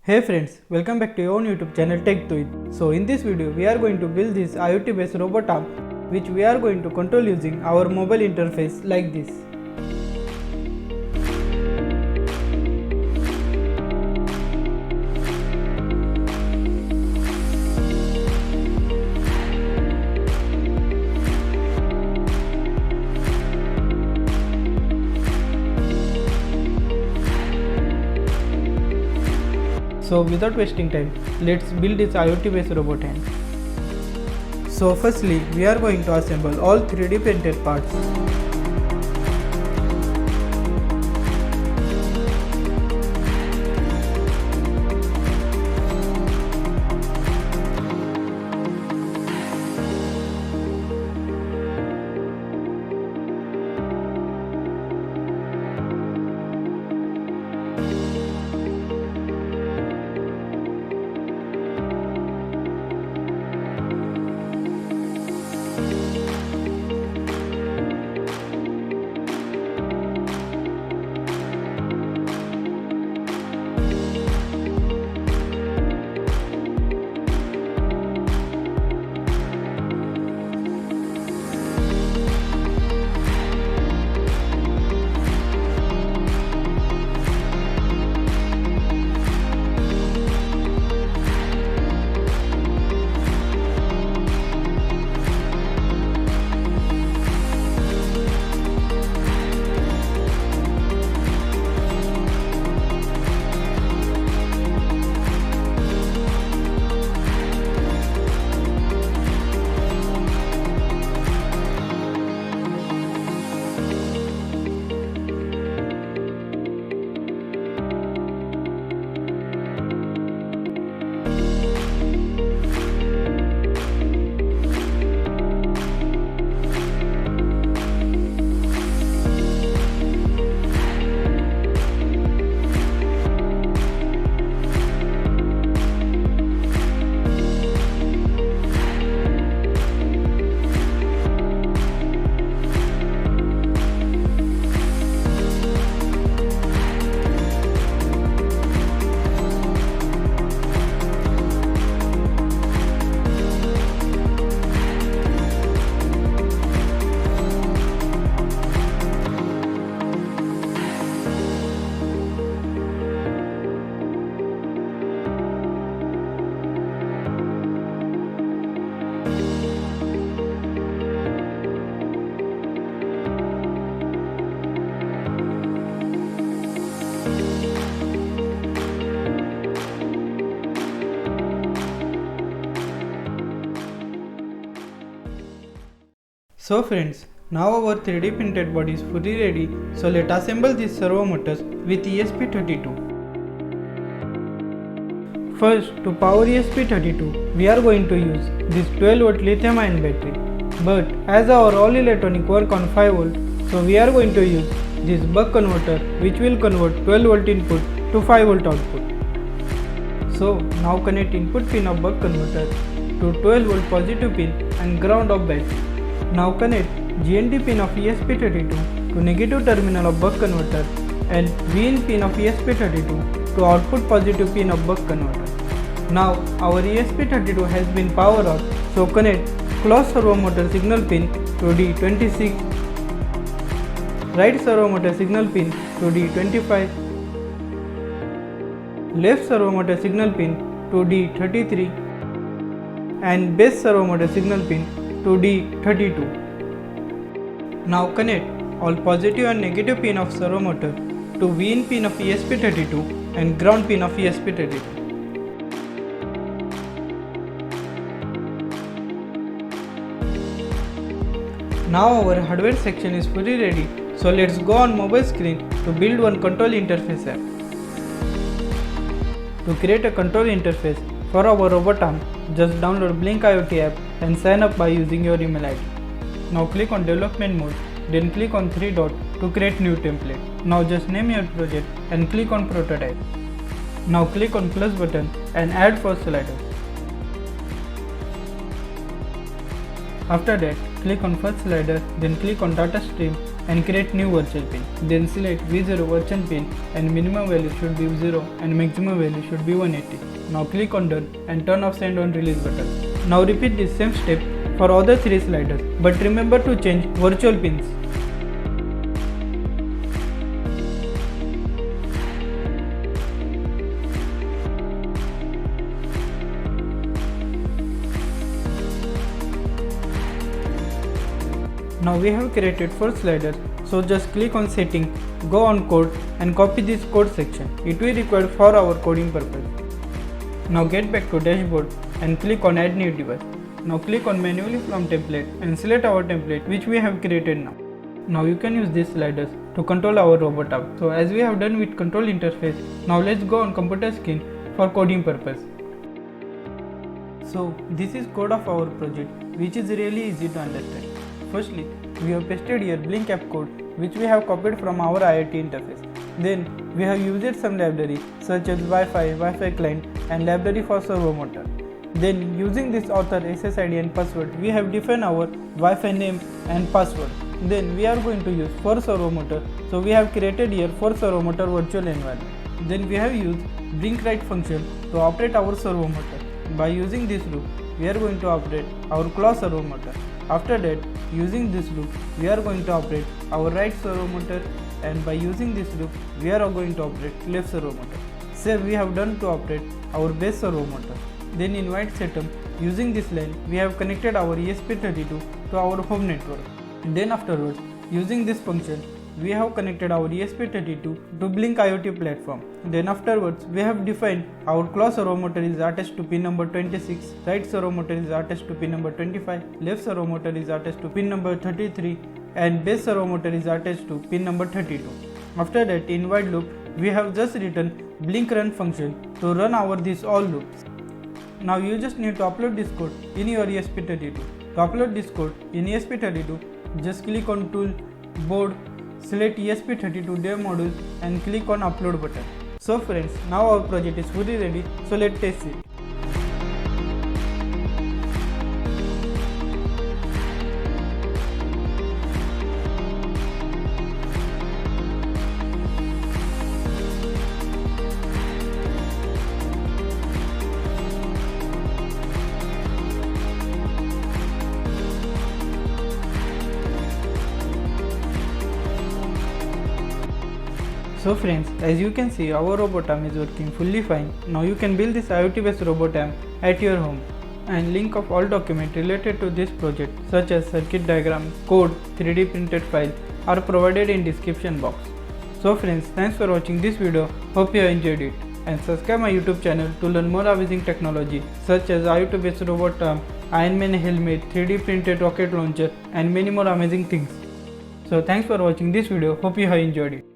Hey friends, welcome back to your own YouTube channel Tech to It. So in this video we are going to build this IoT based robot arm which we are going to control using our mobile interface like this. So without wasting time, let's build this IoT based robot hand. So firstly, we are going to assemble all 3D printed parts. So friends, now our 3D printed body is fully ready, so let's assemble these servo motors with ESP32. First, to power ESP32, we are going to use this 12V lithium ion battery. But as our all electronic work on 5V, so we are going to use this buck converter which will convert 12V input to 5V output. So now connect input pin of buck converter to 12V positive pin and ground of battery. Now connect GND pin of ESP32 to negative terminal of buck converter and VIN pin of ESP32 to output positive pin of buck converter. Now our ESP32 has been powered on, so connect closed servo motor signal pin to D26, right servo motor signal pin to D25, left servo motor signal pin to D33 and base servo motor signal pin to D32. Now connect all positive and negative pin of servo motor to VIN pin of ESP32 and ground pin of ESP32. Now our hardware section is fully ready, so let's go on mobile screen to build one control interface app. To create a control interface for our robot arm, just download BLYNK IOT app and sign up by using your email ID. Now click on development mode, then click on 3 dots to create new template. Now just name your project and click on prototype. Now click on plus button and add first slider. After that, click on first slider, then click on data stream and create new virtual pin. Then select V0 virtual pin and minimum value should be 0 and maximum value should be 180. Now click on done and turn off send on release button. Now repeat this same step for other 3 sliders, but remember to change virtual pins. Now we have created 4 sliders, so just click on setting, go on code and copy this code section. It will require for our coding purpose. Now get back to dashboard and click on add new device. Now click on manually from template and select our template which we have created now. Now you can use these sliders to control our robot arm. So as we have done with control interface, now let's go on computer screen for coding purpose. So this is code of our project which is really easy to understand. Firstly, we have pasted here BLYNK app code which we have copied from our IoT interface. Then we have used some library such as Wi-Fi client and library for servo motor. Then using this author SSID and password, we have defined our Wi-Fi name and password. Then we are going to use 4 servo motor. So we have created here 4 servo motor virtual environment. Then we have used BLYNK write function to operate our servo motor. By using this loop, we are going to operate our claw servo motor. After that, using this loop, we are going to operate our right servo motor, and by using this loop, we are going to operate left servo motor. Same we have done to operate our base servo motor. Then in white setup, using this line, we have connected our ESP32 to our home network. Then afterwards, using this function, we have connected our ESP32 to BLYNK IOT platform. Then afterwards, we have defined our claw servo motor is attached to pin number 26, right servo motor is attached to pin number 25, left servo motor is attached to pin number 33, and base servo motor is attached to pin number 32. After that, in while loop, we have just written BLYNK run function to run our these all loops. Now you just need to upload this code in your ESP32. To upload this code in ESP32, just click on tool, board, select ESP32 dev module and click on upload button. So friends, now our project is fully ready, so let's test it. So friends, as you can see, our robot arm is working fully fine. Now you can build this IoT based robot arm at your home. And link of all documents related to this project such as circuit diagram, code, 3D printed file are provided in description box. So friends, thanks for watching this video. Hope you enjoyed it. And subscribe my YouTube channel to learn more amazing technology such as IoT based robot arm, Iron Man helmet, 3D printed rocket launcher and many more amazing things. So thanks for watching this video. Hope you have enjoyed it.